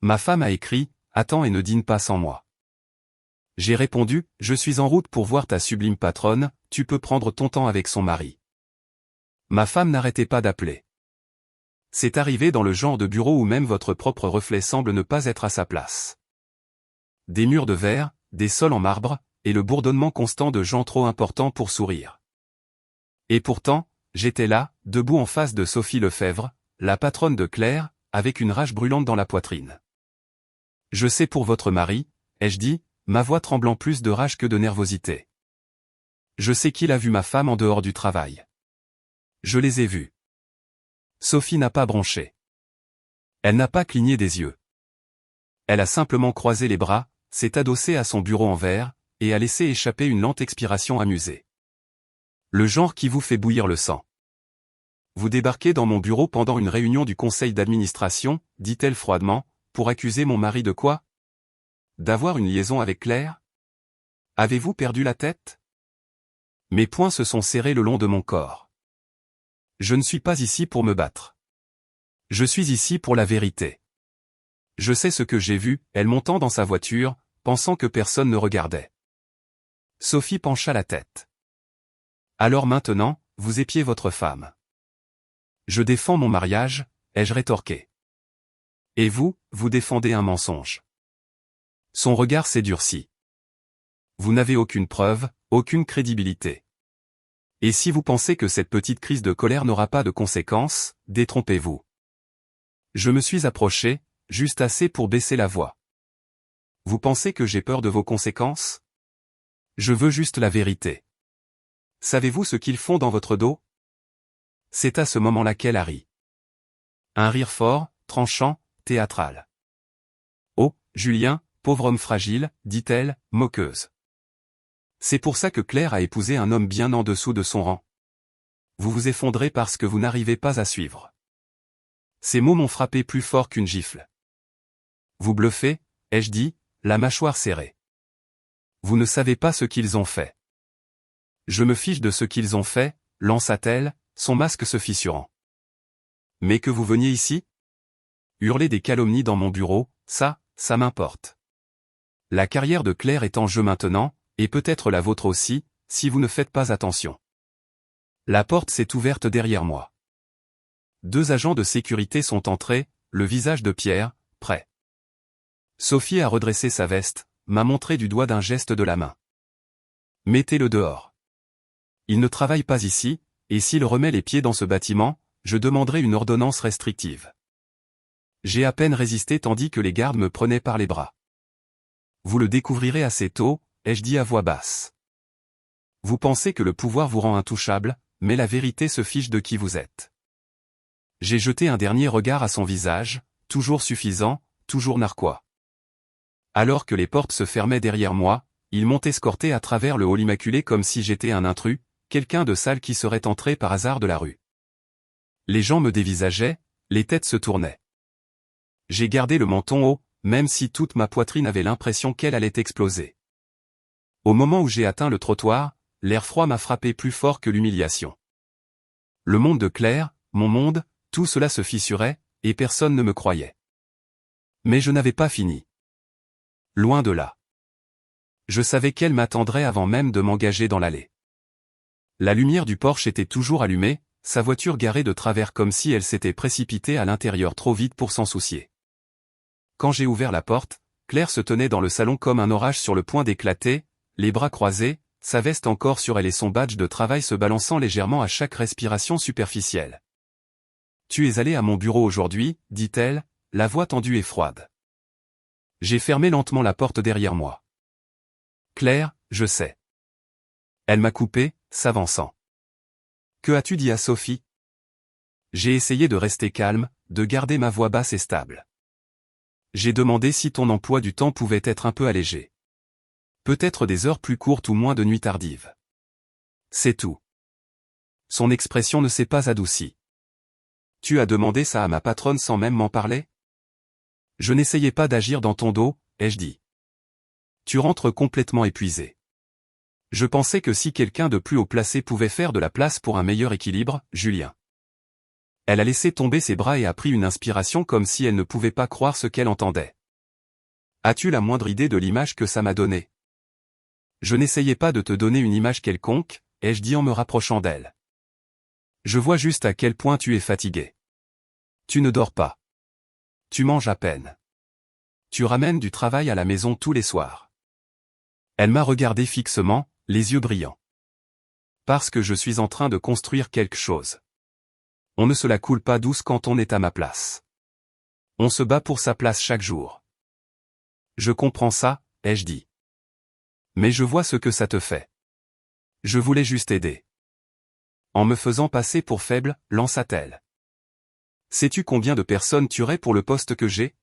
Ma femme a écrit, attends et ne dîne pas sans moi. J'ai répondu, je suis en route pour voir ta sublime patronne, tu peux prendre ton temps avec son mari. Ma femme n'arrêtait pas d'appeler. C'est arrivé dans le genre de bureau où même votre propre reflet semble ne pas être à sa place. Des murs de verre, des sols en marbre, et le bourdonnement constant de gens trop importants pour sourire. Et pourtant, j'étais là, debout en face de Sophie Lefebvre, la patronne de Claire, avec une rage brûlante dans la poitrine. Je sais pour votre mari, ai-je dit, ma voix tremblant plus de rage que de nervosité. Je sais qu'il a vu ma femme en dehors du travail. Je les ai vus. Sophie n'a pas bronché. Elle n'a pas cligné des yeux. Elle a simplement croisé les bras, s'est adossée à son bureau en verre, et a laissé échapper une lente expiration amusée. Le genre qui vous fait bouillir le sang. Vous débarquez dans mon bureau pendant une réunion du conseil d'administration, dit-elle froidement, pour accuser mon mari de quoi? D'avoir une liaison avec Claire? Avez-vous perdu la tête? Mes poings se sont serrés le long de mon corps. Je ne suis pas ici pour me battre. Je suis ici pour la vérité. Je sais ce que j'ai vu, elle montant dans sa voiture, pensant que personne ne regardait. Sophie pencha la tête. Alors maintenant, vous épiez votre femme. Je défends mon mariage, ai-je rétorqué. Et vous, vous défendez un mensonge. Son regard s'est durci. Vous n'avez aucune preuve, aucune crédibilité. Et si vous pensez que cette petite crise de colère n'aura pas de conséquences, détrompez-vous. Je me suis approché, juste assez pour baisser la voix. Vous pensez que j'ai peur de vos conséquences? Je veux juste la vérité. Savez-vous ce qu'ils font dans votre dos? C'est à ce moment-là qu'elle a ri. Un rire fort, tranchant, théâtral. Oh, Julien, pauvre homme fragile, dit-elle, moqueuse. C'est pour ça que Claire a épousé un homme bien en dessous de son rang. Vous vous effondrez parce que vous n'arrivez pas à suivre. Ces mots m'ont frappé plus fort qu'une gifle. Vous bluffez, ai-je dit, la mâchoire serrée. Vous ne savez pas ce qu'ils ont fait. Je me fiche de ce qu'ils ont fait, lança-t-elle, son masque se fissurant. Mais que vous veniez ici? Hurler des calomnies dans mon bureau, ça m'importe. La carrière de Claire est en jeu maintenant, et peut-être la vôtre aussi, si vous ne faites pas attention. La porte s'est ouverte derrière moi. 2 agents de sécurité sont entrés, le visage de Pierre, prêt. Sophie a redressé sa veste, m'a montré du doigt d'un geste de la main. Mettez-le dehors. Il ne travaille pas ici, et s'il remet les pieds dans ce bâtiment, je demanderai une ordonnance restrictive. J'ai à peine résisté tandis que les gardes me prenaient par les bras. Vous le découvrirez assez tôt, ai-je dit à voix basse. Vous pensez que le pouvoir vous rend intouchable, mais la vérité se fiche de qui vous êtes. J'ai jeté un dernier regard à son visage, toujours suffisant, toujours narquois. Alors que les portes se fermaient derrière moi, ils m'ont escorté à travers le hall immaculé comme si j'étais un intrus, quelqu'un de sale qui serait entré par hasard de la rue. Les gens me dévisageaient, les têtes se tournaient. J'ai gardé le menton haut, même si toute ma poitrine avait l'impression qu'elle allait exploser. Au moment où j'ai atteint le trottoir, l'air froid m'a frappé plus fort que l'humiliation. Le monde de Claire, mon monde, tout cela se fissurait, et personne ne me croyait. Mais je n'avais pas fini. Loin de là. Je savais qu'elle m'attendrait avant même de m'engager dans l'allée. La lumière du Porsche était toujours allumée, sa voiture garée de travers comme si elle s'était précipitée à l'intérieur trop vite pour s'en soucier. Quand j'ai ouvert la porte, Claire se tenait dans le salon comme un orage sur le point d'éclater, les bras croisés, sa veste encore sur elle et son badge de travail se balançant légèrement à chaque respiration superficielle. « Tu es allé à mon bureau aujourd'hui, dit-elle, la voix tendue et froide. J'ai fermé lentement la porte derrière moi. Claire, je sais. Elle m'a coupé, s'avançant. Que as-tu dit à Sophie? J'ai essayé de rester calme, de garder ma voix basse et stable. J'ai demandé si ton emploi du temps pouvait être un peu allégé. Peut-être des heures plus courtes ou moins de nuits tardives. C'est tout. Son expression ne s'est pas adoucie. Tu as demandé ça à ma patronne sans même m'en parler? Je n'essayais pas d'agir dans ton dos, ai-je dit. Tu rentres complètement épuisé. Je pensais que si quelqu'un de plus haut placé pouvait faire de la place pour un meilleur équilibre, Julien. Elle a laissé tomber ses bras et a pris une inspiration comme si elle ne pouvait pas croire ce qu'elle entendait. As-tu la moindre idée de l'image que ça m'a donnée? Je n'essayais pas de te donner une image quelconque, ai-je dit en me rapprochant d'elle. Je vois juste à quel point tu es fatigué. Tu ne dors pas. Tu manges à peine. Tu ramènes du travail à la maison tous les soirs. Elle m'a regardé fixement, les yeux brillants. Parce que je suis en train de construire quelque chose. On ne se la coule pas douce quand on est à ma place. On se bat pour sa place chaque jour. Je comprends ça, ai-je dit. Mais je vois ce que ça te fait. Je voulais juste aider. En me faisant passer pour faible, lança-t-elle. Sais-tu combien de personnes tueraient pour le poste que j'ai?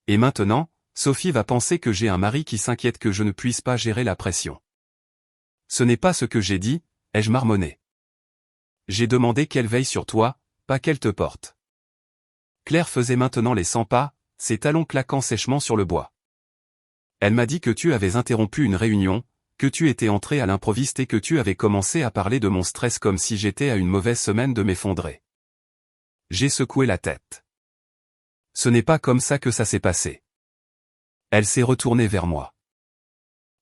Et maintenant, Sophie va penser que j'ai un mari qui s'inquiète que je ne puisse pas gérer la pression. Ce n'est pas ce que j'ai dit, ai-je marmonné. J'ai demandé qu'elle veille sur toi, pas qu'elle te porte. Claire faisait maintenant les 100 pas, ses talons claquant sèchement sur le bois. Elle m'a dit que tu avais interrompu une réunion, que tu étais entré à l'improviste et que tu avais commencé à parler de mon stress comme si j'étais à une mauvaise semaine de m'effondrer. J'ai secoué la tête. Ce n'est pas comme ça que ça s'est passé. Elle s'est retournée vers moi.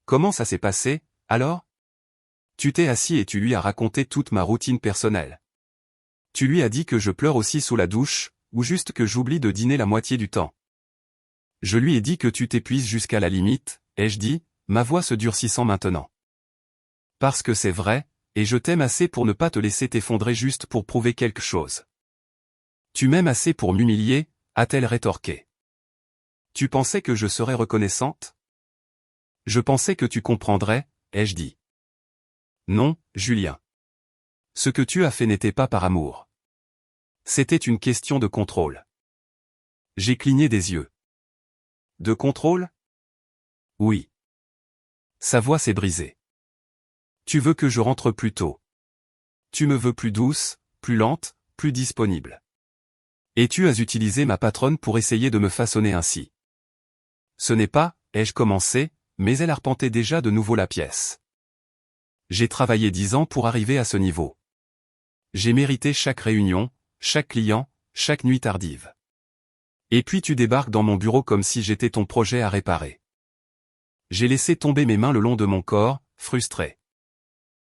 Comment ça s'est passé, alors? Tu t'es assis et tu lui as raconté toute ma routine personnelle. Tu lui as dit que je pleure aussi sous la douche, ou juste que j'oublie de dîner la moitié du temps. Je lui ai dit que tu t'épuises jusqu'à la limite, ai-je dit, ma voix se durcissant maintenant. Parce que c'est vrai, et je t'aime assez pour ne pas te laisser t'effondrer juste pour prouver quelque chose. Tu m'aimes assez pour m'humilier, a-t-elle rétorqué. Tu pensais que je serais reconnaissante? Je pensais que tu comprendrais, ai-je dit. Non, Julien. Ce que tu as fait n'était pas par amour. C'était une question de contrôle. J'ai cligné des yeux. De contrôle? Oui. Sa voix s'est brisée. Tu veux que je rentre plus tôt. Tu me veux plus douce, plus lente, plus disponible. Et tu as utilisé ma patronne pour essayer de me façonner ainsi. Ce n'est pas, ai-je commencé, mais elle arpentait déjà de nouveau la pièce. J'ai travaillé 10 ans pour arriver à ce niveau. J'ai mérité chaque réunion, chaque client, chaque nuit tardive. Et puis tu débarques dans mon bureau comme si j'étais ton projet à réparer. J'ai laissé tomber mes mains le long de mon corps, frustré.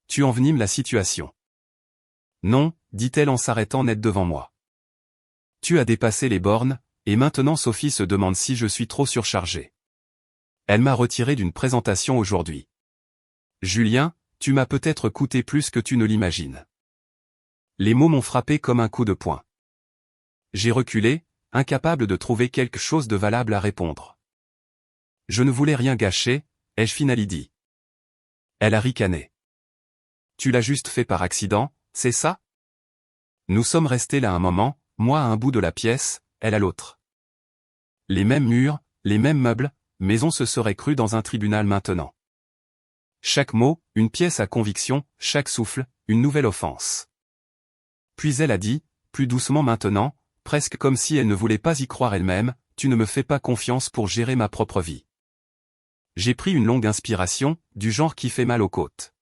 Tu envenimes la situation. Non, dit-elle en s'arrêtant net devant moi. Tu as dépassé les bornes, et maintenant Sophie se demande si je suis trop surchargé. Elle m'a retiré d'une présentation aujourd'hui. Julien, tu m'as peut-être coûté plus que tu ne l'imagines. Les mots m'ont frappé comme un coup de poing. J'ai reculé, incapable de trouver quelque chose de valable à répondre. Je ne voulais rien gâcher, ai-je finalement dit. Elle a ricané. Tu l'as juste fait par accident, c'est ça? Nous sommes restés là un moment, moi à un bout de la pièce, elle à l'autre. Les mêmes murs, les mêmes meubles, mais on se serait cru dans un tribunal maintenant. Chaque mot, une pièce à conviction, chaque souffle, une nouvelle offense. Puis elle a dit, plus doucement maintenant, presque comme si elle ne voulait pas y croire elle-même, tu ne me fais pas confiance pour gérer ma propre vie. J'ai pris une longue inspiration, du genre qui fait mal aux côtes.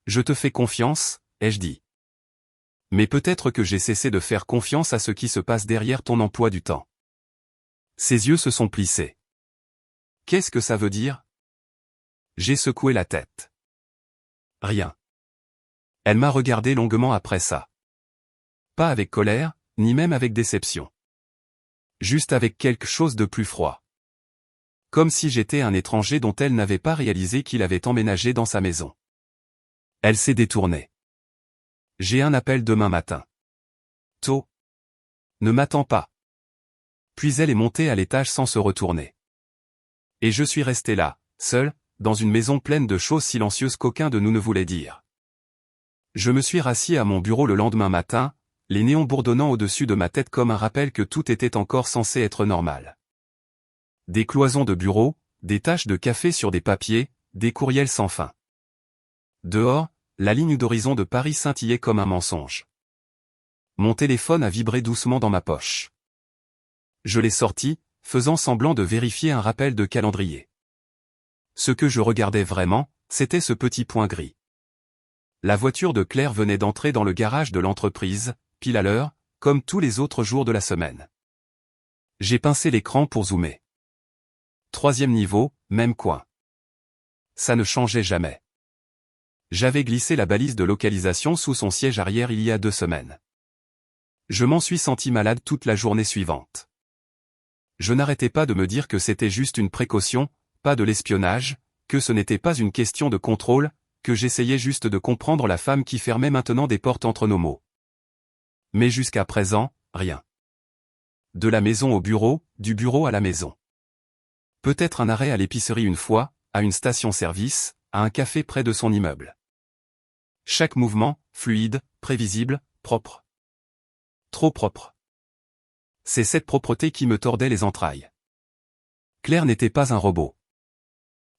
Je te fais confiance, ai-je dit. Mais peut-être que j'ai cessé de faire confiance à ce qui se passe derrière ton emploi du temps. Ses yeux se sont plissés. Qu'est-ce que ça veut dire? J'ai secoué la tête. Rien. Elle m'a regardé longuement après ça. Pas avec colère, ni même avec déception. Juste avec quelque chose de plus froid. Comme si j'étais un étranger dont elle n'avait pas réalisé qu'il avait emménagé dans sa maison. Elle s'est détournée. J'ai un appel demain matin. Tôt. Ne m'attends pas. Puis elle est montée à l'étage sans se retourner. Et je suis resté là, seul, dans une maison pleine de choses silencieuses qu'aucun de nous ne voulait dire. Je me suis rassis à mon bureau le lendemain matin, les néons bourdonnant au-dessus de ma tête comme un rappel que tout était encore censé être normal. Des cloisons de bureau, des taches de café sur des papiers, des courriels sans fin. Dehors, la ligne d'horizon de Paris scintillait comme un mensonge. Mon téléphone a vibré doucement dans ma poche. Je l'ai sorti, faisant semblant de vérifier un rappel de calendrier. Ce que je regardais vraiment, c'était ce petit point gris. La voiture de Claire venait d'entrer dans le garage de l'entreprise, pile à l'heure, comme tous les autres jours de la semaine. J'ai pincé l'écran pour zoomer. 3e niveau, même coin. Ça ne changeait jamais. J'avais glissé la balise de localisation sous son siège arrière il y a 2 semaines. Je m'en suis senti malade toute la journée suivante. Je n'arrêtais pas de me dire que c'était juste une précaution, pas de l'espionnage, que ce n'était pas une question de contrôle, que j'essayais juste de comprendre la femme qui fermait maintenant des portes entre nos mots. Mais jusqu'à présent, rien. De la maison au bureau, du bureau à la maison. Peut-être un arrêt à l'épicerie une fois, à une station-service, à un café près de son immeuble. Chaque mouvement, fluide, prévisible, propre. Trop propre. C'est cette propreté qui me tordait les entrailles. Claire n'était pas un robot.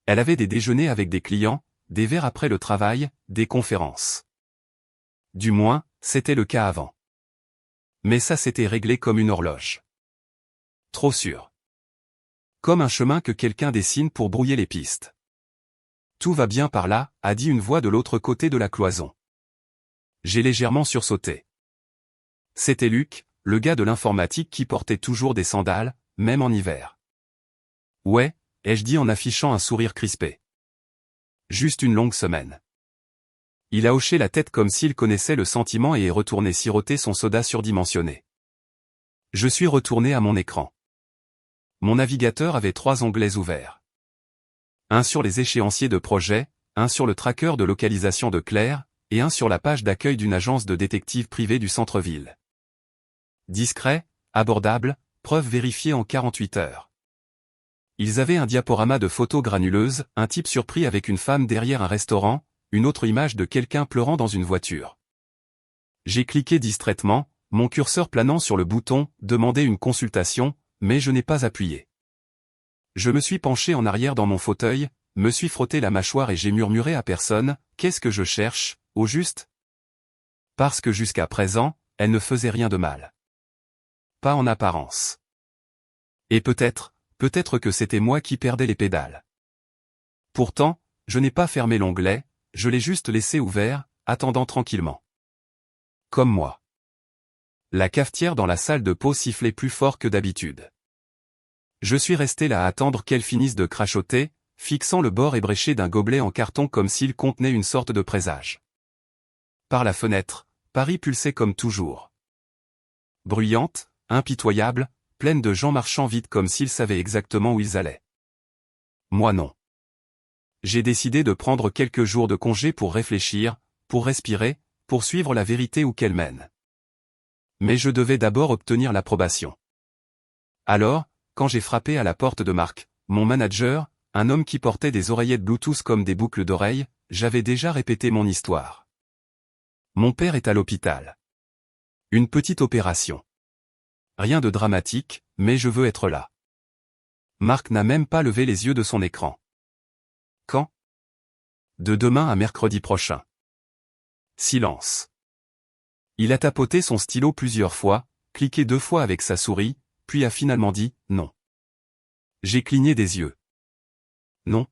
Elle avait des déjeuners avec des clients, des verres après le travail, des conférences. Du moins, c'était le cas avant. Mais ça s'était réglé comme une horloge. Trop sûr. Comme un chemin que quelqu'un dessine pour brouiller les pistes. Tout va bien par là, a dit une voix de l'autre côté de la cloison. J'ai légèrement sursauté. C'était Luc, le gars de l'informatique qui portait toujours des sandales, même en hiver. Ouais, ai-je dit en affichant un sourire crispé. Juste une longue semaine. Il a hoché la tête comme s'il connaissait le sentiment et est retourné siroter son soda surdimensionné. Je suis retourné à mon écran. Mon navigateur avait 3 onglets ouverts. Un sur les échéanciers de projet, un sur le tracker de localisation de Claire, et un sur la page d'accueil d'une agence de détectives privée du centre-ville. Discret, abordable, preuve vérifiée en 48 heures. Ils avaient un diaporama de photos granuleuses, un type surpris avec une femme derrière un restaurant, une autre image de quelqu'un pleurant dans une voiture. J'ai cliqué distraitement, mon curseur planant sur le bouton « Demander une consultation », mais je n'ai pas appuyé. Je me suis penché en arrière dans mon fauteuil, me suis frotté la mâchoire et j'ai murmuré à personne « Qu'est-ce que je cherche, au juste ?» Parce que jusqu'à présent, elle ne faisait rien de mal. Pas en apparence. Et peut-être que c'était moi qui perdais les pédales. Pourtant, je n'ai pas fermé l'onglet, je l'ai juste laissé ouvert, attendant tranquillement. Comme moi. La cafetière dans la salle de pause sifflait plus fort que d'habitude. Je suis resté là à attendre qu'elle finisse de crachoter, fixant le bord ébréché d'un gobelet en carton comme s'il contenait une sorte de présage. Par la fenêtre, Paris pulsait comme toujours. Bruyante, impitoyable, pleine de gens marchant vite comme s'ils savaient exactement où ils allaient. Moi non. J'ai décidé de prendre quelques jours de congé pour réfléchir, pour respirer, pour suivre la vérité où qu'elle mène. Mais je devais d'abord obtenir l'approbation. Alors, quand j'ai frappé à la porte de Marc, mon manager, un homme qui portait des oreillettes Bluetooth comme des boucles d'oreilles, j'avais déjà répété mon histoire. Mon père est à l'hôpital. Une petite opération. Rien de dramatique, mais je veux être là. Marc n'a même pas levé les yeux de son écran. Quand? De demain à mercredi prochain. Silence. Il a tapoté son stylo plusieurs fois, cliqué 2 fois avec sa souris, puis a finalement dit « non ». J'ai cligné des yeux. Non.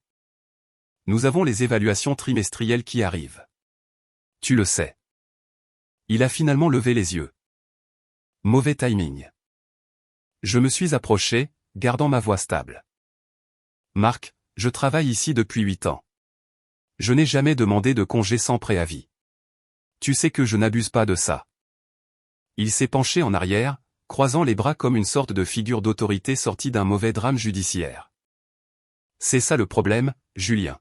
Nous avons les évaluations trimestrielles qui arrivent. Tu le sais. Il a finalement levé les yeux. Mauvais timing. Je me suis approché, gardant ma voix stable. Marc, je travaille ici depuis 8 ans. Je n'ai jamais demandé de congé sans préavis. Tu sais que je n'abuse pas de ça. Il s'est penché en arrière, croisant les bras comme une sorte de figure d'autorité sortie d'un mauvais drame judiciaire. C'est ça le problème, Julien.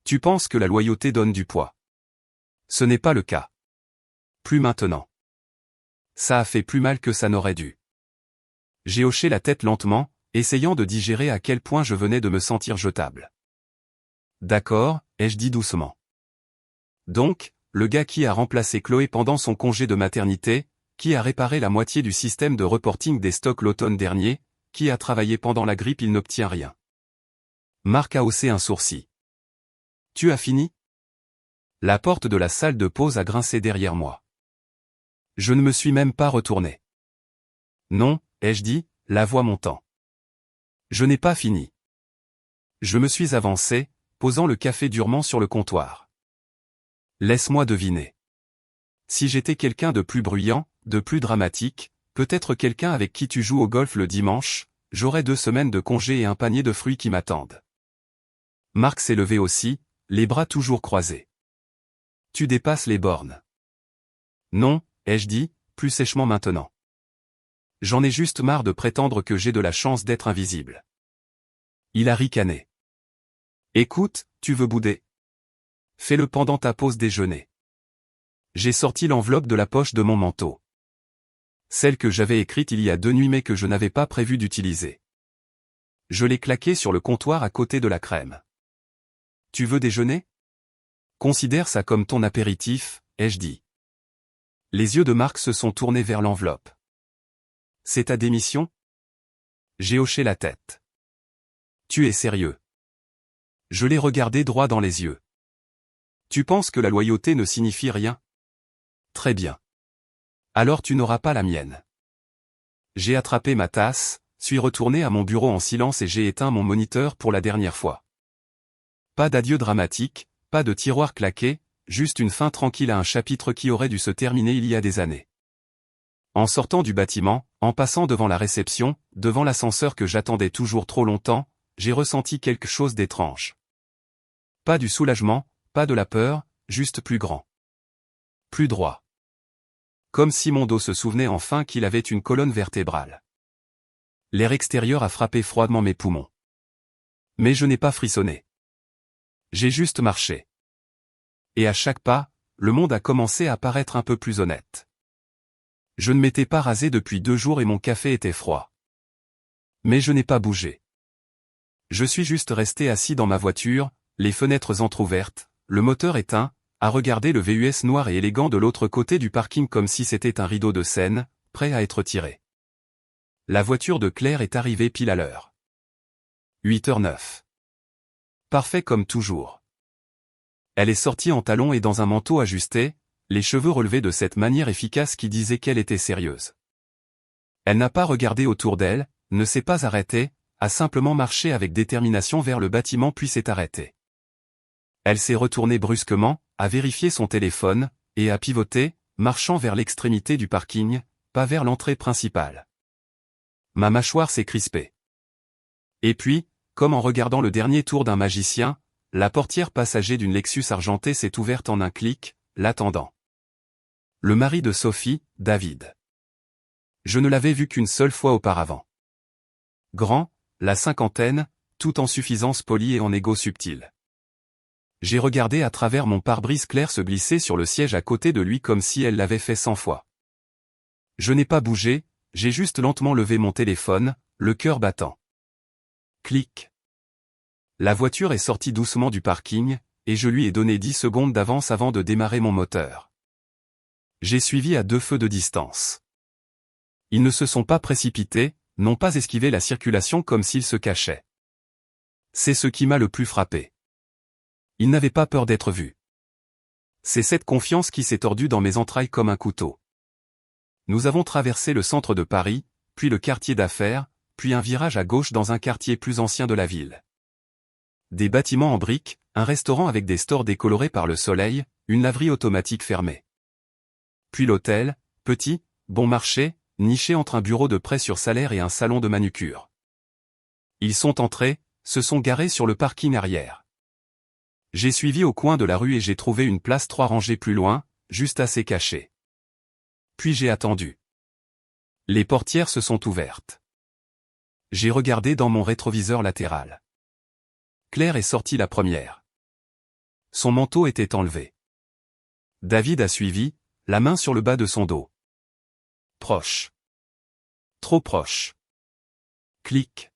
Tu penses que la loyauté donne du poids. Ce n'est pas le cas. Plus maintenant. Ça a fait plus mal que ça n'aurait dû. J'ai hoché la tête lentement, essayant de digérer à quel point je venais de me sentir jetable. D'accord, ai-je dit doucement. Donc, le gars qui a remplacé Chloé pendant son congé de maternité, qui a réparé la moitié du système de reporting des stocks l'automne dernier, qui a travaillé pendant la grippe, il n'obtient rien. Marc a haussé un sourcil. Tu as fini? La porte de la salle de pause a grincé derrière moi. Je ne me suis même pas retourné. Non, ai-je dit, la voix montant. Je n'ai pas fini. Je me suis avancé, posant le café durement sur le comptoir. Laisse-moi deviner. Si j'étais quelqu'un de plus bruyant, de plus dramatique, peut-être quelqu'un avec qui tu joues au golf le dimanche, j'aurais 2 semaines de congé et un panier de fruits qui m'attendent. Marc s'est levé aussi, les bras toujours croisés. Tu dépasses les bornes. Non, ai-je dit, plus sèchement maintenant. J'en ai juste marre de prétendre que j'ai de la chance d'être invisible. Il a ricané. Écoute, tu veux bouder? Fais-le pendant ta pause déjeuner. J'ai sorti l'enveloppe de la poche de mon manteau. Celle que j'avais écrite il y a 2 nuits mais que je n'avais pas prévu d'utiliser. Je l'ai claquée sur le comptoir à côté de la crème. Tu veux déjeuner? Considère ça comme ton apéritif, ai-je dit. Les yeux de Marc se sont tournés vers l'enveloppe. C'est ta démission? J'ai hoché la tête. Tu es sérieux? Je l'ai regardé droit dans les yeux. Tu penses que la loyauté ne signifie rien? Très bien. Alors tu n'auras pas la mienne. J'ai attrapé ma tasse, suis retourné à mon bureau en silence et j'ai éteint mon moniteur pour la dernière fois. Pas d'adieu dramatique, pas de tiroir claqué, juste une fin tranquille à un chapitre qui aurait dû se terminer il y a des années. En sortant du bâtiment, en passant devant la réception, devant l'ascenseur que j'attendais toujours trop longtemps, j'ai ressenti quelque chose d'étrange. Pas du soulagement, pas de la peur, juste plus grand. Plus droit. Comme si mon dos se souvenait enfin qu'il avait une colonne vertébrale. L'air extérieur a frappé froidement mes poumons. Mais je n'ai pas frissonné. J'ai juste marché. Et à chaque pas, le monde a commencé à paraître un peu plus honnête. Je ne m'étais pas rasé depuis 2 jours et mon café était froid. Mais je n'ai pas bougé. Je suis juste resté assis dans ma voiture, les fenêtres entr'ouvertes, le moteur éteint, à regarder le VUS noir et élégant de l'autre côté du parking comme si c'était un rideau de scène, prêt à être tiré. La voiture de Claire est arrivée pile à l'heure. 8h09. Parfait comme toujours. Elle est sortie en talons et dans un manteau ajusté, les cheveux relevés de cette manière efficace qui disait qu'elle était sérieuse. Elle n'a pas regardé autour d'elle, ne s'est pas arrêtée, a simplement marché avec détermination vers le bâtiment puis s'est arrêtée. Elle s'est retournée brusquement, a vérifié son téléphone, et a pivoté, marchant vers l'extrémité du parking, pas vers l'entrée principale. Ma mâchoire s'est crispée. Et puis, comme en regardant le dernier tour d'un magicien, la portière passager d'une Lexus argentée s'est ouverte en un clic, l'attendant. Le mari de Sophie, David. Je ne l'avais vu qu'une seule fois auparavant. Grand, la cinquantaine, tout en suffisance polie et en égo subtil. J'ai regardé à travers mon pare-brise Claire se glisser sur le siège à côté de lui comme si elle l'avait fait 100 fois. Je n'ai pas bougé, j'ai juste lentement levé mon téléphone, le cœur battant. Clic. La voiture est sortie doucement du parking, et je lui ai donné 10 secondes d'avance avant de démarrer mon moteur. J'ai suivi à 2 feux de distance. Ils ne se sont pas précipités, n'ont pas esquivé la circulation comme s'ils se cachaient. C'est ce qui m'a le plus frappé. Ils n'avaient pas peur d'être vus. C'est cette confiance qui s'est tordue dans mes entrailles comme un couteau. Nous avons traversé le centre de Paris, puis le quartier d'affaires, puis un virage à gauche dans un quartier plus ancien de la ville. Des bâtiments en briques, un restaurant avec des stores décolorés par le soleil, une laverie automatique fermée. Puis l'hôtel, petit, bon marché, niché entre un bureau de prêt sur salaire et un salon de manucure. Ils sont entrés, se sont garés sur le parking arrière. J'ai suivi au coin de la rue et j'ai trouvé une place 3 rangées plus loin, juste assez cachée. Puis j'ai attendu. Les portières se sont ouvertes. J'ai regardé dans mon rétroviseur latéral. Claire est sortie la première. Son manteau était enlevé. David a suivi, la main sur le bas de son dos. Proche. Trop proche. Clic.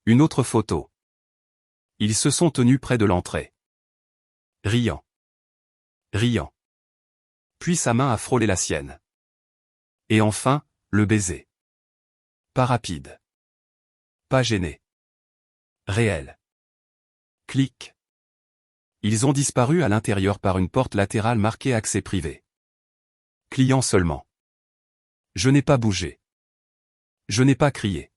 Une autre photo. Ils se sont tenus près de l'entrée. Riant. Riant. Puis sa main a frôlé la sienne. Et enfin, le baiser. Pas rapide. Pas gêné. Réel. Clic. Ils ont disparu à l'intérieur par une porte latérale marquée accès privé. Client seulement. Je n'ai pas bougé. Je n'ai pas crié.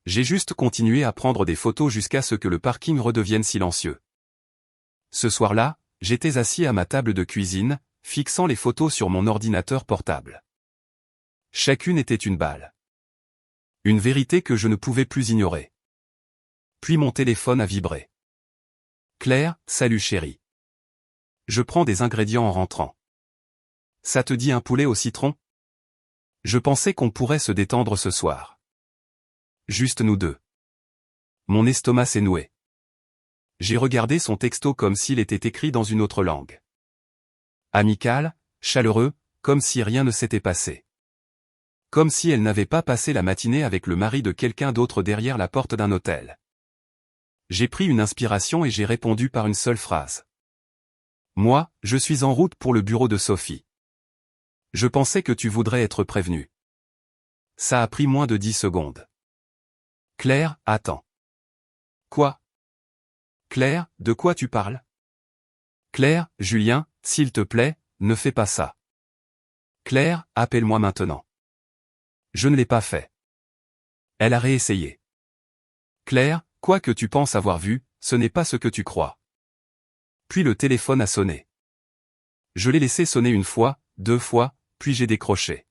J'ai juste continué à prendre des photos jusqu'à ce que le parking redevienne silencieux. Ce soir-là, j'étais assis à ma table de cuisine, fixant les photos sur mon ordinateur portable. Chacune était une balle. Une vérité que je ne pouvais plus ignorer. Puis mon téléphone a vibré. Claire, salut chérie. Je prends des ingrédients en rentrant. Ça te dit un poulet au citron? Je pensais qu'on pourrait se détendre ce soir. Juste nous deux. Mon estomac s'est noué. J'ai regardé son texto comme s'il était écrit dans une autre langue. Amical, chaleureux, comme si rien ne s'était passé. Comme si elle n'avait pas passé la matinée avec le mari de quelqu'un d'autre derrière la porte d'un hôtel. J'ai pris une inspiration et j'ai répondu par une seule phrase. Moi, je suis en route pour le bureau de Sophie. Je pensais que tu voudrais être prévenu. Ça a pris moins de 10 secondes. Claire, attends. Quoi? Claire, de quoi tu parles? Claire, Julien, s'il te plaît, ne fais pas ça. Claire, appelle-moi maintenant. Je ne l'ai pas fait. Elle a réessayé. Claire, quoi que tu penses avoir vu, ce n'est pas ce que tu crois. Puis le téléphone a sonné. Je l'ai laissé sonner une fois, 2 fois, puis j'ai décroché.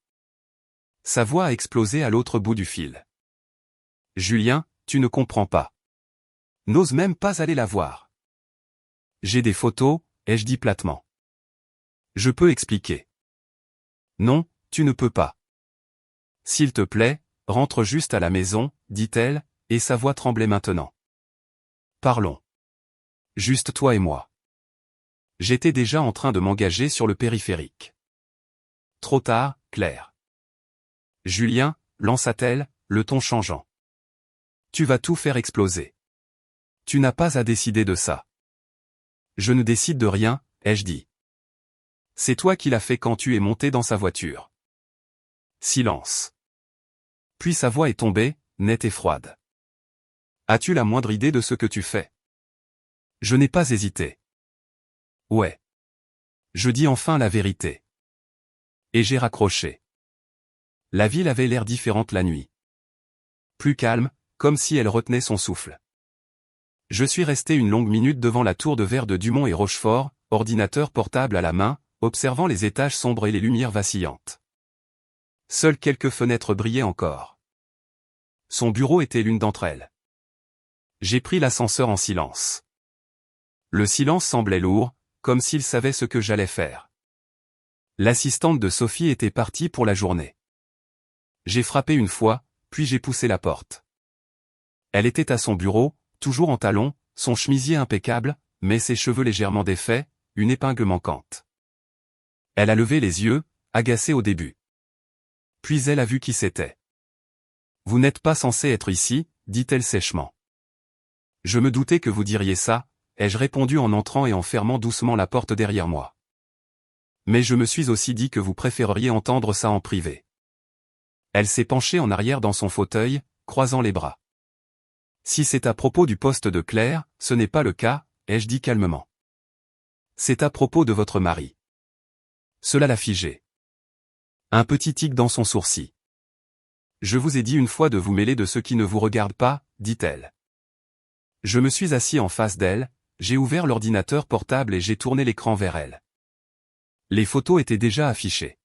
Sa voix a explosé à l'autre bout du fil. Julien, tu ne comprends pas. N'ose même pas aller la voir. J'ai des photos, ai-je dit platement. Je peux expliquer. Non, tu ne peux pas. S'il te plaît, rentre juste à la maison, dit-elle, et sa voix tremblait maintenant. Parlons. Juste toi et moi. J'étais déjà en train de m'engager sur le périphérique. Trop tard, Claire. Julien, lança-t-elle, le ton changeant. Tu vas tout faire exploser. Tu n'as pas à décider de ça. Je ne décide de rien, ai-je dit. C'est toi qui l'as fait quand tu es monté dans sa voiture. Silence. Puis sa voix est tombée, nette et froide. As-tu la moindre idée de ce que tu fais? Je n'ai pas hésité. Ouais. Je dis enfin la vérité. Et j'ai raccroché. La ville avait l'air différente la nuit. Plus calme, comme si elle retenait son souffle. Je suis resté une longue minute devant la tour de verre de Dumont et Rochefort, ordinateur portable à la main, observant les étages sombres et les lumières vacillantes. Seules quelques fenêtres brillaient encore. Son bureau était l'une d'entre elles. J'ai pris l'ascenseur en silence. Le silence semblait lourd, comme s'il savait ce que j'allais faire. L'assistante de Sophie était partie pour la journée. J'ai frappé une fois, puis j'ai poussé la porte. Elle était à son bureau, toujours en talons, son chemisier impeccable, mais ses cheveux légèrement défaits, une épingle manquante. Elle a levé les yeux, agacée au début. Puis elle a vu qui c'était. Vous n'êtes pas censé être ici, dit-elle sèchement. Je me doutais que vous diriez ça, ai-je répondu en entrant et en fermant doucement la porte derrière moi. Mais je me suis aussi dit que vous préféreriez entendre ça en privé. Elle s'est penchée en arrière dans son fauteuil, croisant les bras. Si c'est à propos du poste de Claire, ce n'est pas le cas, ai-je dit calmement. C'est à propos de votre mari. Cela l'a figé. Un petit tic dans son sourcil. Je vous ai dit une fois de vous mêler de ce qui ne vous regarde pas, dit-elle. Je me suis assis en face d'elle, j'ai ouvert l'ordinateur portable et j'ai tourné l'écran vers elle. Les photos étaient déjà affichées.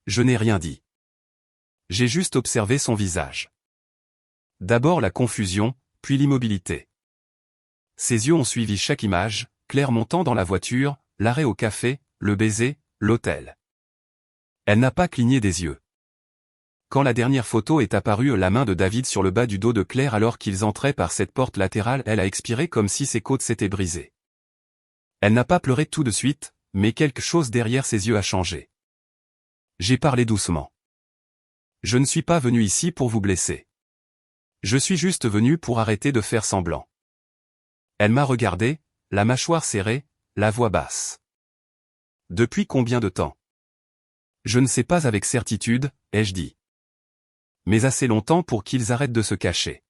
Je n'ai rien dit. J'ai juste observé son visage. D'abord la confusion, puis l'immobilité. Ses yeux ont suivi chaque image, Claire montant dans la voiture, l'arrêt au café, le baiser, l'hôtel. Elle n'a pas cligné des yeux. Quand la dernière photo est apparue, la main de David sur le bas du dos de Claire alors qu'ils entraient par cette porte latérale, elle a expiré comme si ses côtes s'étaient brisées. Elle n'a pas pleuré tout de suite, mais quelque chose derrière ses yeux a changé. J'ai parlé doucement. Je ne suis pas venu ici pour vous blesser. Je suis juste venu pour arrêter de faire semblant. Elle m'a regardé, la mâchoire serrée, la voix basse. Depuis combien de temps? Je ne sais pas avec certitude, ai-je dit. Mais assez longtemps pour qu'ils arrêtent de se cacher.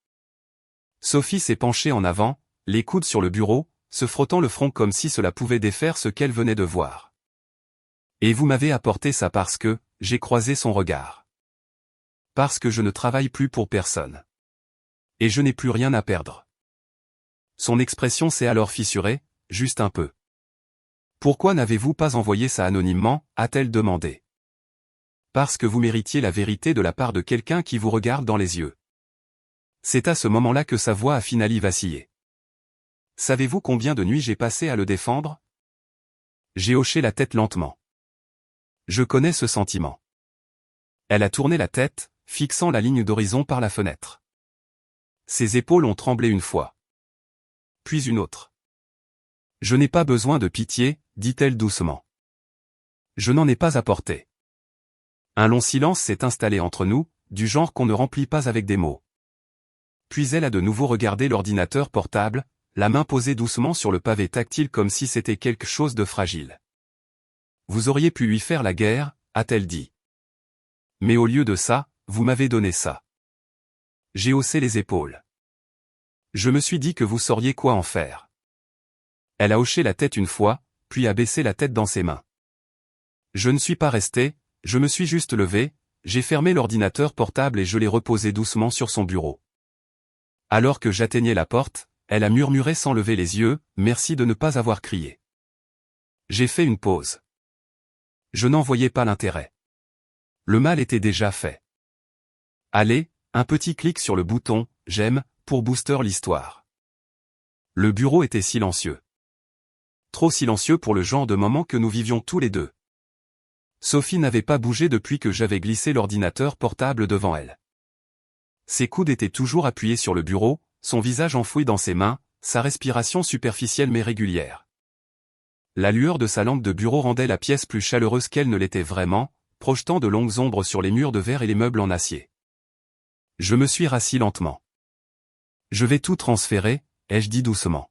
Sophie s'est penchée en avant, les coudes sur le bureau, se frottant le front comme si cela pouvait défaire ce qu'elle venait de voir. Et vous m'avez apporté ça parce que, j'ai croisé son regard. Parce que je ne travaille plus pour personne. Et je n'ai plus rien à perdre. Son expression s'est alors fissurée, juste un peu. Pourquoi n'avez-vous pas envoyé ça anonymement, a-t-elle demandé. Parce que vous méritiez la vérité de la part de quelqu'un qui vous regarde dans les yeux. C'est à ce moment-là que sa voix a fini vacillé. Savez-vous combien de nuits j'ai passé à le défendre? J'ai hoché la tête lentement. Je connais ce sentiment. Elle a tourné la tête, fixant la ligne d'horizon par la fenêtre. Ses épaules ont tremblé une fois. Puis une autre. Je n'ai pas besoin de pitié, dit-elle doucement. Je n'en ai pas apporté. Un long silence s'est installé entre nous, du genre qu'on ne remplit pas avec des mots. Puis elle a de nouveau regardé l'ordinateur portable, la main posée doucement sur le pavé tactile comme si c'était quelque chose de fragile. Vous auriez pu lui faire la guerre, a-t-elle dit. Mais au lieu de ça, vous m'avez donné ça. J'ai haussé les épaules. Je me suis dit que vous sauriez quoi en faire. Elle a hoché la tête une fois, puis a baissé la tête dans ses mains. Je ne suis pas resté, je me suis juste levé, j'ai fermé l'ordinateur portable et je l'ai reposé doucement sur son bureau. Alors que j'atteignais la porte, elle a murmuré sans lever les yeux, « Merci de ne pas avoir crié. » J'ai fait une pause. Je n'en voyais pas l'intérêt. Le mal était déjà fait. Allez, un petit clic sur le bouton « J'aime » pour booster l'histoire. Le bureau était silencieux. Trop silencieux pour le genre de moment que nous vivions tous les deux. Sophie n'avait pas bougé depuis que j'avais glissé l'ordinateur portable devant elle. Ses coudes étaient toujours appuyés sur le bureau, son visage enfoui dans ses mains, sa respiration superficielle mais régulière. La lueur de sa lampe de bureau rendait la pièce plus chaleureuse qu'elle ne l'était vraiment, projetant de longues ombres sur les murs de verre et les meubles en acier. Je me suis rassis lentement. Je vais tout transférer, ai-je dit doucement.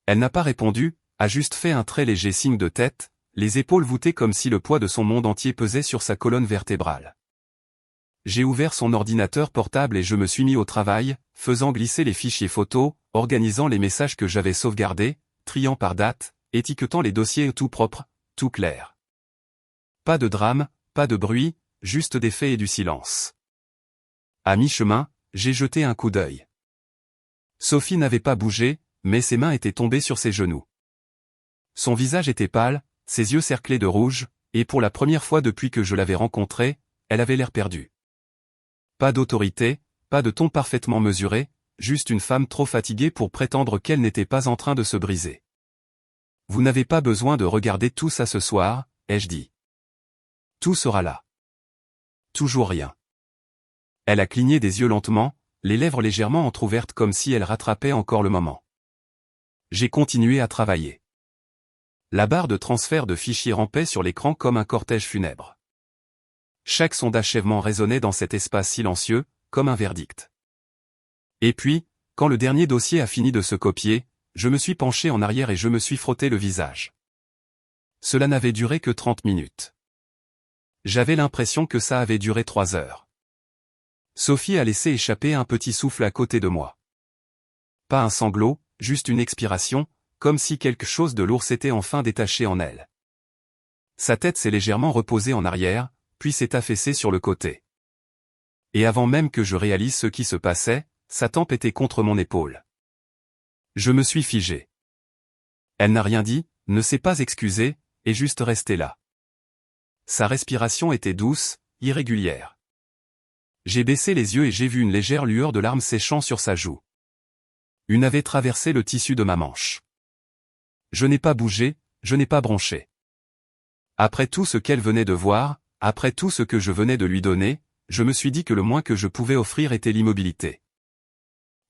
Elle n'a pas répondu, a juste fait un très léger signe de tête, les épaules voûtées comme si le poids de son monde entier pesait sur sa colonne vertébrale. J'ai ouvert son ordinateur portable et je me suis mis au travail, faisant glisser les fichiers photos, organisant les messages que j'avais sauvegardés, triant par date, étiquetant les dossiers tout propres, tout clair. Pas de drame, pas de bruit, juste des faits et du silence. À mi-chemin, j'ai jeté un coup d'œil. Sophie n'avait pas bougé, mais ses mains étaient tombées sur ses genoux. Son visage était pâle, ses yeux cerclés de rouge, et pour la première fois depuis que je l'avais rencontrée, elle avait l'air perdue. Pas d'autorité, pas de ton parfaitement mesuré, juste une femme trop fatiguée pour prétendre qu'elle n'était pas en train de se briser. Vous n'avez pas besoin de regarder tout ça ce soir, ai-je dit. Tout sera là. Toujours rien. Elle a cligné des yeux lentement, les lèvres légèrement entr'ouvertes comme si elle rattrapait encore le moment. J'ai continué à travailler. La barre de transfert de fichiers rampait sur l'écran comme un cortège funèbre. Chaque son d'achèvement résonnait dans cet espace silencieux, comme un verdict. Et puis, quand le dernier dossier a fini de se copier, je me suis penché en arrière et je me suis frotté le visage. Cela n'avait duré que 30 minutes. J'avais l'impression que ça avait duré 3 heures. Sophie a laissé échapper un petit souffle à côté de moi. Pas un sanglot, juste une expiration, comme si quelque chose de lourd s'était enfin détaché en elle. Sa tête s'est légèrement reposée en arrière, puis s'est affaissée sur le côté. Et avant même que je réalise ce qui se passait, sa tempe était contre mon épaule. Je me suis figé. Elle n'a rien dit, ne s'est pas excusée, est juste restée là. Sa respiration était douce, irrégulière. J'ai baissé les yeux et j'ai vu une légère lueur de larmes séchant sur sa joue. Une avait traversé le tissu de ma manche. Je n'ai pas bougé, je n'ai pas bronché. Après tout ce qu'elle venait de voir, après tout ce que je venais de lui donner, je me suis dit que le moins que je pouvais offrir était l'immobilité.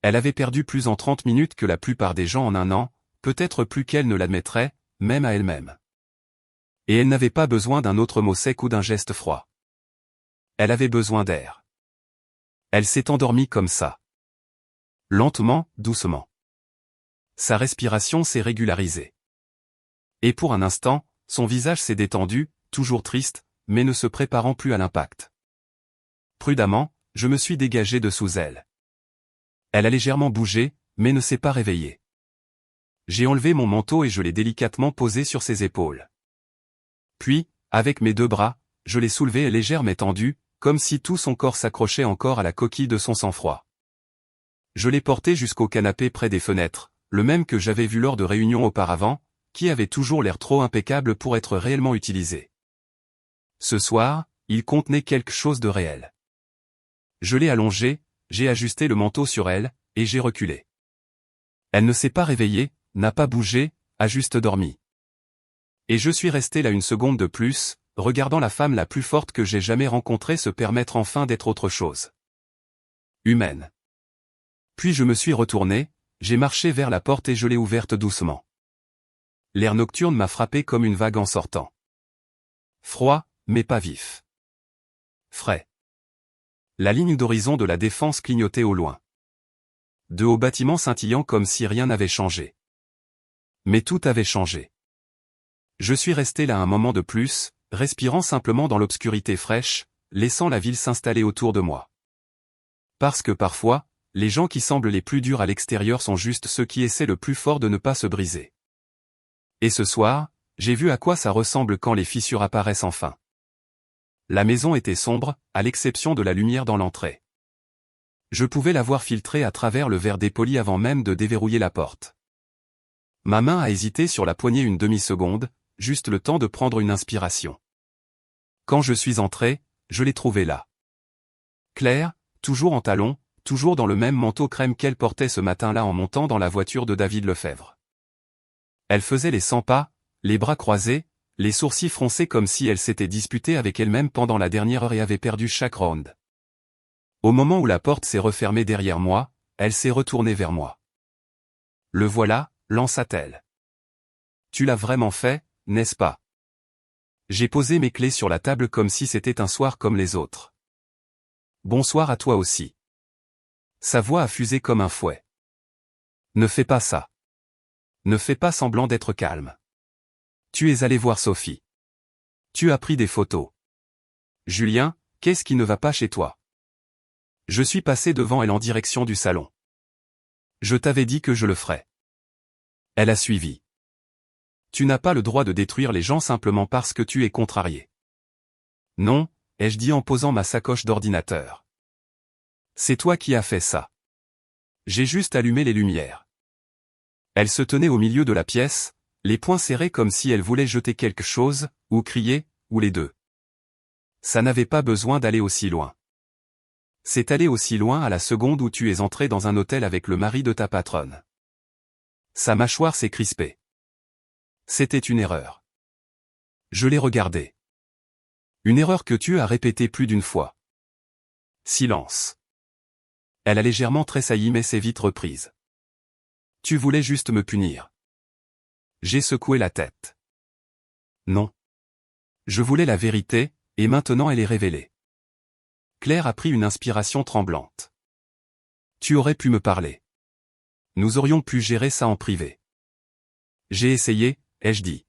Elle avait perdu plus en 30 minutes que la plupart des gens en un an, peut-être plus qu'elle ne l'admettrait, même à elle-même. Et elle n'avait pas besoin d'un autre mot sec ou d'un geste froid. Elle avait besoin d'air. Elle s'est endormie comme ça. Lentement, doucement. Sa respiration s'est régularisée. Et pour un instant, son visage s'est détendu, toujours triste, mais ne se préparant plus à l'impact. Prudemment, je me suis dégagé de sous elle. Elle a légèrement bougé, mais ne s'est pas réveillée. J'ai enlevé mon manteau et je l'ai délicatement posé sur ses épaules. Puis, avec mes 2 bras, je l'ai soulevé légère mais tendue, comme si tout son corps s'accrochait encore à la coquille de son sang-froid. Je l'ai porté jusqu'au canapé près des fenêtres, le même que j'avais vu lors de réunions auparavant, qui avait toujours l'air trop impeccable pour être réellement utilisé. Ce soir, il contenait quelque chose de réel. Je l'ai allongé, j'ai ajusté le manteau sur elle, et j'ai reculé. Elle ne s'est pas réveillée, n'a pas bougé, a juste dormi. Et je suis resté là une seconde de plus, regardant la femme la plus forte que j'ai jamais rencontrée se permettre enfin d'être autre chose. Humaine. Puis je me suis retourné, j'ai marché vers la porte et je l'ai ouverte doucement. L'air nocturne m'a frappé comme une vague en sortant. Froid, mais pas vif. Frais. La ligne d'horizon de la Défense clignotait au loin. De hauts bâtiments scintillant comme si rien n'avait changé. Mais tout avait changé. Je suis resté là un moment de plus, respirant simplement dans l'obscurité fraîche, laissant la ville s'installer autour de moi. Parce que parfois, les gens qui semblent les plus durs à l'extérieur sont juste ceux qui essaient le plus fort de ne pas se briser. Et ce soir, j'ai vu à quoi ça ressemble quand les fissures apparaissent enfin. La maison était sombre, à l'exception de la lumière dans l'entrée. Je pouvais la voir filtrer à travers le verre dépoli avant même de déverrouiller la porte. Ma main a hésité sur la poignée une demi-seconde, juste le temps de prendre une inspiration. Quand je suis entré, je l'ai trouvée là. Claire, toujours en talons, toujours dans le même manteau crème qu'elle portait ce matin-là en montant dans la voiture de David Lefebvre. Elle faisait les 100 pas, les bras croisés, les sourcils froncés comme si elle s'était disputée avec elle-même pendant la dernière heure et avait perdu chaque round. Au moment où la porte s'est refermée derrière moi, elle s'est retournée vers moi. Le voilà, lança-t-elle. Tu l'as vraiment fait, n'est-ce pas? J'ai posé mes clés sur la table comme si c'était un soir comme les autres. Bonsoir à toi aussi. Sa voix a fusé comme un fouet. Ne fais pas ça. Ne fais pas semblant d'être calme. Tu es allé voir Sophie. Tu as pris des photos. Julien, qu'est-ce qui ne va pas chez toi? Je suis passé devant elle en direction du salon. Je t'avais dit que je le ferais. Elle a suivi. Tu n'as pas le droit de détruire les gens simplement parce que tu es contrarié. Non, ai-je dit en posant ma sacoche d'ordinateur. C'est toi qui as fait ça. J'ai juste allumé les lumières. Elle se tenait au milieu de la pièce, les poings serrés comme si elle voulait jeter quelque chose, ou crier, ou les deux. Ça n'avait pas besoin d'aller aussi loin. C'est aller aussi loin à la seconde où tu es entré dans un hôtel avec le mari de ta patronne. Sa mâchoire s'est crispée. C'était une erreur. Je l'ai regardé. Une erreur que tu as répétée plus d'une fois. Silence. Elle a légèrement tressailli mais s'est vite reprise. Tu voulais juste me punir. J'ai secoué la tête. Non. Je voulais la vérité, et maintenant elle est révélée. Claire a pris une inspiration tremblante. Tu aurais pu me parler. Nous aurions pu gérer ça en privé. J'ai essayé, ai-je dit.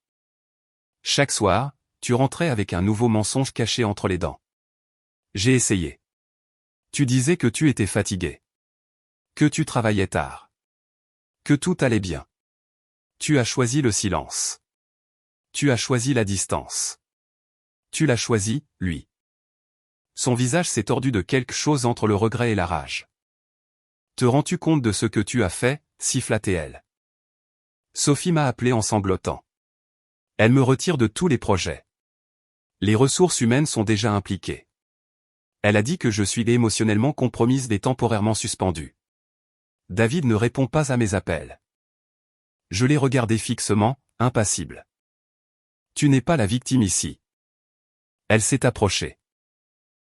Chaque soir, tu rentrais avec un nouveau mensonge caché entre les dents. J'ai essayé. Tu disais que tu étais fatigué. Que tu travaillais tard. Que tout allait bien. Tu as choisi le silence. Tu as choisi la distance. Tu l'as choisi, lui. Son visage s'est tordu de quelque chose entre le regret et la rage. Te rends-tu compte de ce que tu as fait, siffla-t-elle. Sophie m'a appelé en sanglotant. Elle me retire de tous les projets. Les ressources humaines sont déjà impliquées. Elle a dit que je suis émotionnellement compromise et temporairement suspendue. David ne répond pas à mes appels. Je l'ai regardé fixement, impassible. Tu n'es pas la victime ici. Elle s'est approchée.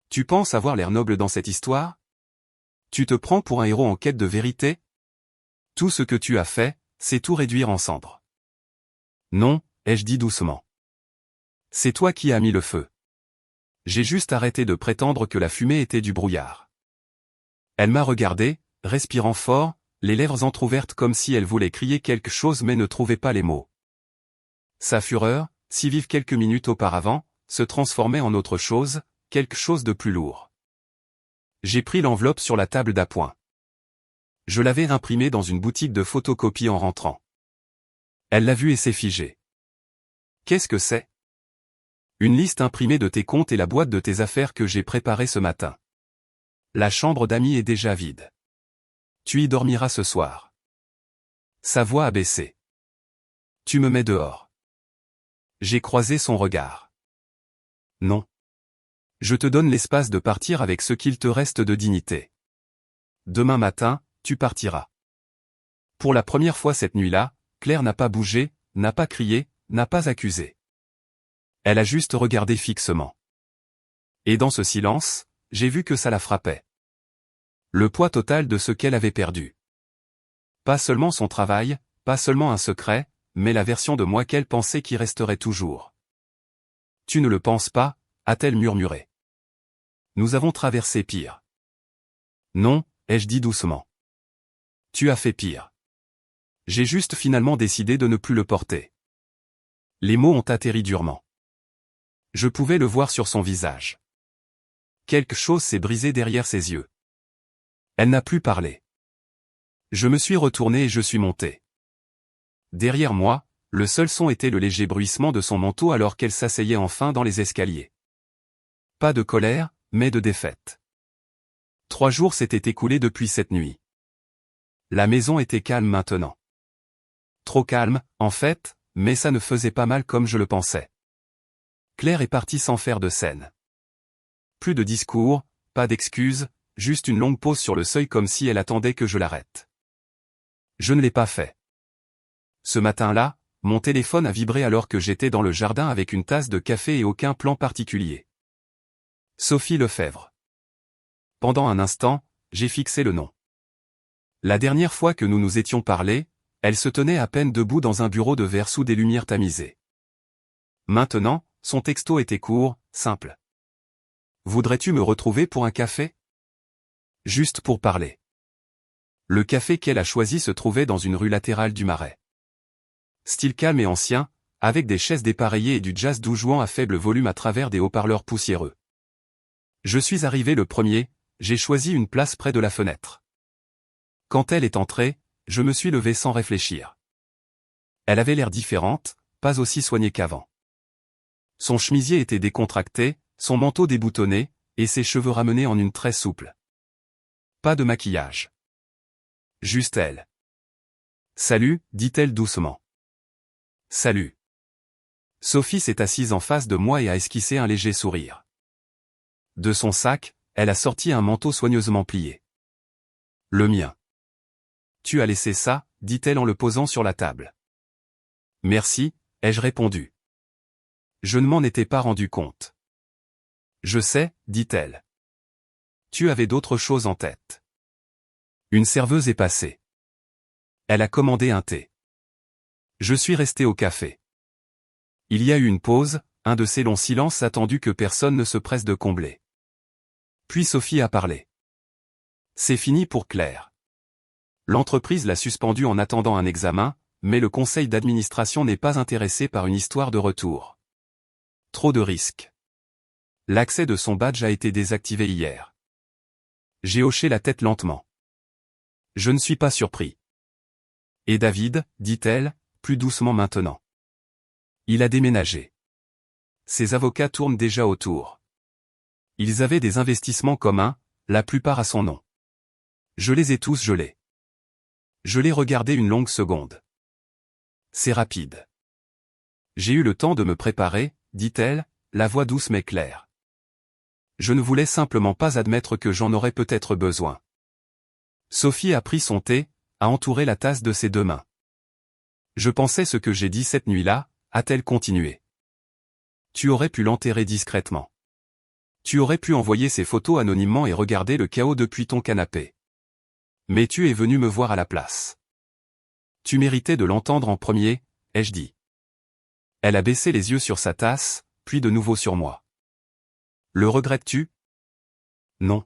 Tu penses avoir l'air noble dans cette histoire? Tu te prends pour un héros en quête de vérité? Tout ce que tu as fait, c'est tout réduire en cendres. Non, ai-je dit doucement. C'est toi qui as mis le feu. J'ai juste arrêté de prétendre que la fumée était du brouillard. Elle m'a regardé, respirant fort, les lèvres entr'ouvertes comme si elle voulait crier quelque chose mais ne trouvait pas les mots. Sa fureur, si vive quelques minutes auparavant, se transformait en autre chose, quelque chose de plus lourd. J'ai pris l'enveloppe sur la table d'appoint. Je l'avais imprimée dans une boutique de photocopie en rentrant. Elle l'a vue et s'est figée. Qu'est-ce que c'est? Une liste imprimée de tes comptes et la boîte de tes affaires que j'ai préparée ce matin. La chambre d'amis est déjà vide. Tu y dormiras ce soir. Sa voix a baissé. Tu me mets dehors. J'ai croisé son regard. Non. Je te donne l'espace de partir avec ce qu'il te reste de dignité. Demain matin, tu partiras. Pour la première fois cette nuit-là, Claire n'a pas bougé, n'a pas crié, n'a pas accusé. Elle a juste regardé fixement. Et dans ce silence, j'ai vu que ça la frappait. Le poids total de ce qu'elle avait perdu. Pas seulement son travail, pas seulement un secret, mais la version de moi qu'elle pensait qui resterait toujours. Tu ne le penses pas, a-t-elle murmuré. Nous avons traversé pire. Non, ai-je dit doucement. Tu as fait pire. J'ai juste finalement décidé de ne plus le porter. Les mots ont atterri durement. Je pouvais le voir sur son visage. Quelque chose s'est brisé derrière ses yeux. Elle n'a plus parlé. Je me suis retourné et je suis monté. Derrière moi, le seul son était le léger bruissement de son manteau alors qu'elle s'asseyait enfin dans les escaliers. Pas de colère, mais de défaite. 3 jours s'étaient écoulés depuis cette nuit. La maison était calme maintenant. Trop calme, en fait, mais ça ne faisait pas mal comme je le pensais. Claire est partie sans faire de scène. Plus de discours, pas d'excuses, juste une longue pause sur le seuil comme si elle attendait que je l'arrête. Je ne l'ai pas fait. Ce matin-là, mon téléphone a vibré alors que j'étais dans le jardin avec une tasse de café et aucun plan particulier. Sophie Lefebvre. Pendant un instant, j'ai fixé le nom. La dernière fois que nous nous étions parlé, elle se tenait à peine debout dans un bureau de verre sous des lumières tamisées. Maintenant, son texto était court, simple. Voudrais-tu me retrouver pour un café? Juste pour parler. Le café qu'elle a choisi se trouvait dans une rue latérale du Marais. Style calme et ancien, avec des chaises dépareillées et du jazz doux jouant à faible volume à travers des haut-parleurs poussiéreux. Je suis arrivé le premier, j'ai choisi une place près de la fenêtre. Quand elle est entrée, je me suis levé sans réfléchir. Elle avait l'air différente, pas aussi soignée qu'avant. Son chemisier était décontracté, son manteau déboutonné, et ses cheveux ramenés en une tresse souple. Pas de maquillage. Juste elle. Salut, dit-elle doucement. Salut. Sophie s'est assise en face de moi et a esquissé un léger sourire. De son sac, elle a sorti un manteau soigneusement plié. Le mien. Tu as laissé ça, dit-elle en le posant sur la table. Merci, ai-je répondu. Je ne m'en étais pas rendu compte. Je sais, dit-elle. Tu avais d'autres choses en tête. Une serveuse est passée. Elle a commandé un thé. Je suis resté au café. Il y a eu une pause, un de ces longs silences attendus que personne ne se presse de combler. Puis Sophie a parlé. C'est fini pour Claire. L'entreprise l'a suspendue en attendant un examen, mais le conseil d'administration n'est pas intéressé par une histoire de retour. Trop de risques. L'accès de son badge a été désactivé hier. J'ai hoché la tête lentement. Je ne suis pas surpris. Et David, dit-elle, plus doucement maintenant. Il a déménagé. Ses avocats tournent déjà autour. Ils avaient des investissements communs, la plupart à son nom. Je les ai tous gelés. Je l'ai regardé une longue seconde. C'est rapide. J'ai eu le temps de me préparer, dit-elle, la voix douce mais claire. Je ne voulais simplement pas admettre que j'en aurais peut-être besoin. Sophie a pris son thé, a entouré la tasse de ses 2 mains. Je pensais ce que j'ai dit cette nuit-là, a-t-elle continué. Tu aurais pu l'enterrer discrètement. Tu aurais pu envoyer ces photos anonymement et regarder le chaos depuis ton canapé. Mais tu es venu me voir à la place. Tu méritais de l'entendre en premier, ai-je dit. Elle a baissé les yeux sur sa tasse, puis de nouveau sur moi. Le regrettes-tu? Non.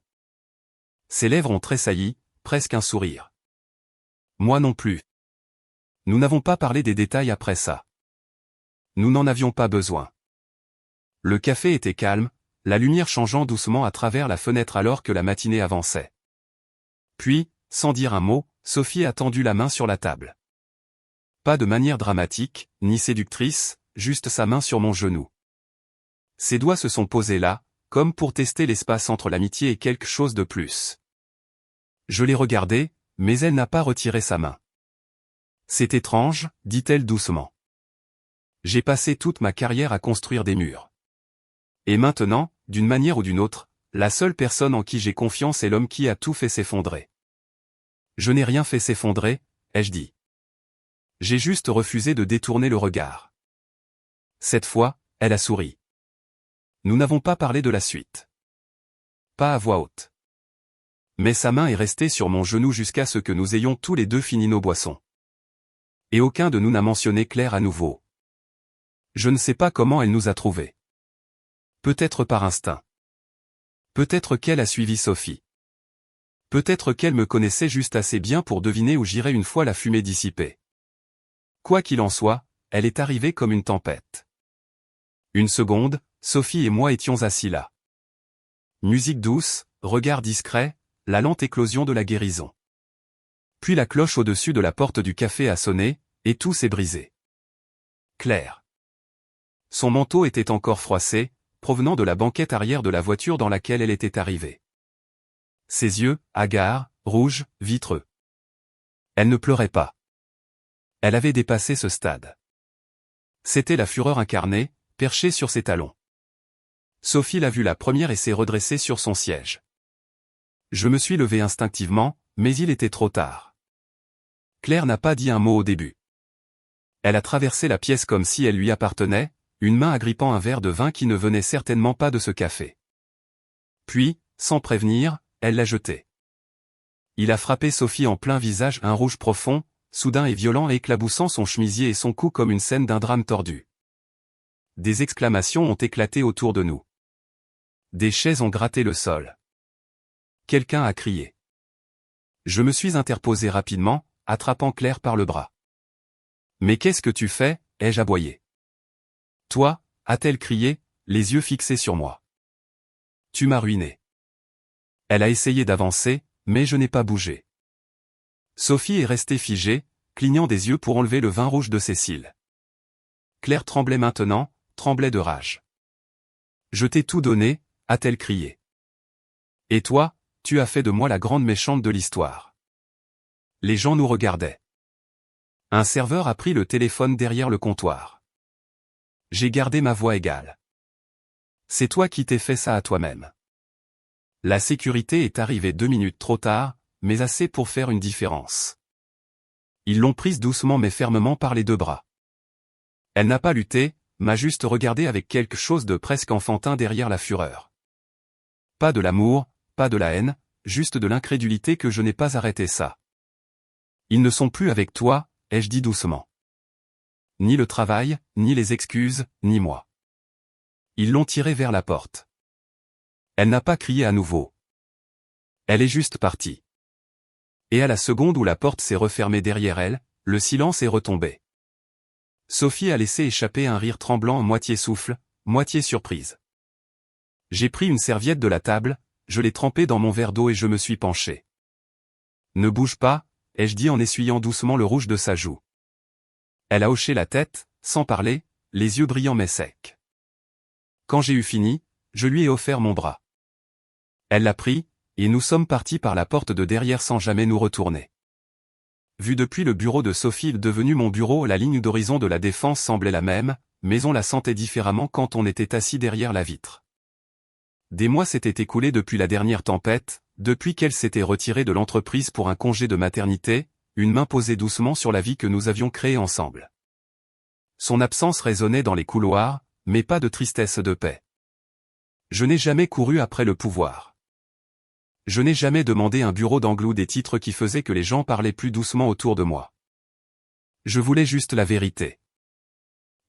Ses lèvres ont tressailli, presque un sourire. Moi non plus. Nous n'avons pas parlé des détails après ça. Nous n'en avions pas besoin. Le café était calme, la lumière changeant doucement à travers la fenêtre alors que la matinée avançait. Puis, sans dire un mot, Sophie a tendu la main sur la table. Pas de manière dramatique, ni séductrice, juste sa main sur mon genou. Ses doigts se sont posés là, comme pour tester l'espace entre l'amitié et quelque chose de plus. Je l'ai regardée, mais elle n'a pas retiré sa main. C'est étrange, dit-elle doucement. J'ai passé toute ma carrière à construire des murs. Et maintenant, d'une manière ou d'une autre, la seule personne en qui j'ai confiance est l'homme qui a tout fait s'effondrer. Je n'ai rien fait s'effondrer, ai-je dit. J'ai juste refusé de détourner le regard. Cette fois, elle a souri. Nous n'avons pas parlé de la suite. Pas à voix haute. Mais sa main est restée sur mon genou jusqu'à ce que nous ayons tous les deux fini nos boissons. Et aucun de nous n'a mentionné Claire à nouveau. Je ne sais pas comment elle nous a trouvés. Peut-être par instinct. Peut-être qu'elle a suivi Sophie. Peut-être qu'elle me connaissait juste assez bien pour deviner où j'irais une fois la fumée dissipée. Quoi qu'il en soit, elle est arrivée comme une tempête. Une seconde, Sophie et moi étions assis là. Musique douce, regard discret, la lente éclosion de la guérison. Puis la cloche au-dessus de la porte du café a sonné, et tout s'est brisé. Claire. Son manteau était encore froissé, provenant de la banquette arrière de la voiture dans laquelle elle était arrivée. Ses yeux, hagards, rouges, vitreux. Elle ne pleurait pas. Elle avait dépassé ce stade. C'était la fureur incarnée, perchée sur ses talons. Sophie l'a vue la première et s'est redressée sur son siège. Je me suis levé instinctivement, mais il était trop tard. Claire n'a pas dit un mot au début. Elle a traversé la pièce comme si elle lui appartenait, une main agrippant un verre de vin qui ne venait certainement pas de ce café. Puis, sans prévenir, elle l'a jeté. Il a frappé Sophie en plein visage, un rouge profond, soudain et violent, éclaboussant son chemisier et son cou comme une scène d'un drame tordu. Des exclamations ont éclaté autour de nous. Des chaises ont gratté le sol. Quelqu'un a crié. Je me suis interposé rapidement, attrapant Claire par le bras. « Mais qu'est-ce que tu fais » ai-je aboyé. « Toi » a-t-elle crié, les yeux fixés sur moi. « Tu m'as ruiné. » Elle a essayé d'avancer, mais je n'ai pas bougé. Sophie est restée figée, clignant des yeux pour enlever le vin rouge de ses cils. Claire tremblait maintenant, tremblait de rage. « Je t'ai tout donné » a-t-elle crié. « Et toi, tu as fait de moi la grande méchante de l'histoire. » Les gens nous regardaient. Un serveur a pris le téléphone derrière le comptoir. J'ai gardé ma voix égale. « C'est toi qui t'es fait ça à toi-même. » La sécurité est arrivée 2 minutes trop tard, mais assez pour faire une différence. Ils l'ont prise doucement mais fermement par les 2 bras. Elle n'a pas lutté, m'a juste regardé avec quelque chose de presque enfantin derrière la fureur. Pas de l'amour, pas de la haine, juste de l'incrédulité que je n'ai pas arrêté ça. Ils ne sont plus avec toi, ai-je dit doucement. Ni le travail, ni les excuses, ni moi. Ils l'ont tirée vers la porte. Elle n'a pas crié à nouveau. Elle est juste partie. Et à la seconde où la porte s'est refermée derrière elle, le silence est retombé. Sophie a laissé échapper un rire tremblant, moitié souffle, moitié surprise. J'ai pris une serviette de la table, je l'ai trempée dans mon verre d'eau et je me suis penché. Ne bouge pas, ai-je dit en essuyant doucement le rouge de sa joue. Elle a hoché la tête, sans parler, les yeux brillants mais secs. Quand j'ai eu fini, je lui ai offert mon bras. Elle l'a pris, et nous sommes partis par la porte de derrière sans jamais nous retourner. Vu depuis le bureau de Sophie devenu mon bureau, la ligne d'horizon de la Défense semblait la même, mais on la sentait différemment quand on était assis derrière la vitre. Des mois s'étaient écoulés depuis la dernière tempête, depuis qu'elle s'était retirée de l'entreprise pour un congé de maternité, une main posée doucement sur la vie que nous avions créée ensemble. Son absence résonnait dans les couloirs, mais pas de tristesse, de paix. Je n'ai jamais couru après le pouvoir. Je n'ai jamais demandé un bureau d'angle ou des titres qui faisaient que les gens parlaient plus doucement autour de moi. Je voulais juste la vérité.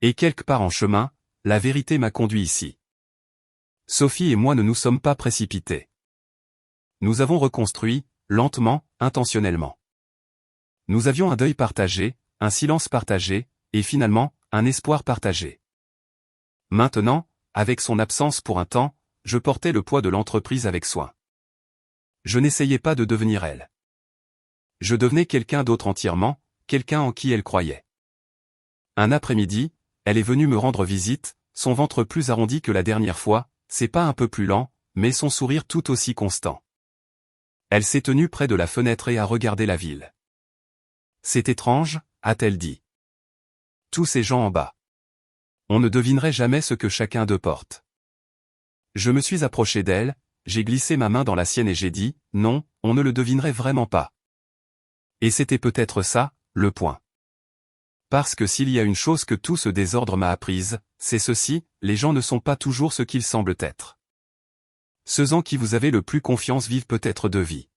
Et quelque part en chemin, la vérité m'a conduit ici. Sophie et moi ne nous sommes pas précipités. Nous avons reconstruit, lentement, intentionnellement. Nous avions un deuil partagé, un silence partagé, et finalement, un espoir partagé. Maintenant, avec son absence pour un temps, je portais le poids de l'entreprise avec soin. Je n'essayais pas de devenir elle. Je devenais quelqu'un d'autre entièrement, quelqu'un en qui elle croyait. Un après-midi, elle est venue me rendre visite, son ventre plus arrondi que la dernière fois, ses pas un peu plus lents, mais son sourire tout aussi constant. Elle s'est tenue près de la fenêtre et a regardé la ville. « C'est étrange » a-t-elle dit. « Tous ces gens en bas. On ne devinerait jamais ce que chacun d'eux porte. Je me suis approché d'elle, j'ai glissé ma main dans la sienne et j'ai dit, non, on ne le devinerait vraiment pas. Et c'était peut-être ça, le point. Parce que s'il y a une chose que tout ce désordre m'a apprise, c'est ceci, les gens ne sont pas toujours ce qu'ils semblent être. Ceux en qui vous avez le plus confiance vivent peut-être deux vies.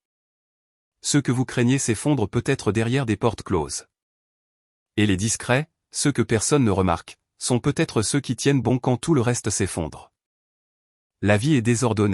Ceux que vous craignez s'effondrent peut-être derrière des portes closes. Et les discrets, ceux que personne ne remarque, sont peut-être ceux qui tiennent bon quand tout le reste s'effondre. La vie est désordonnée.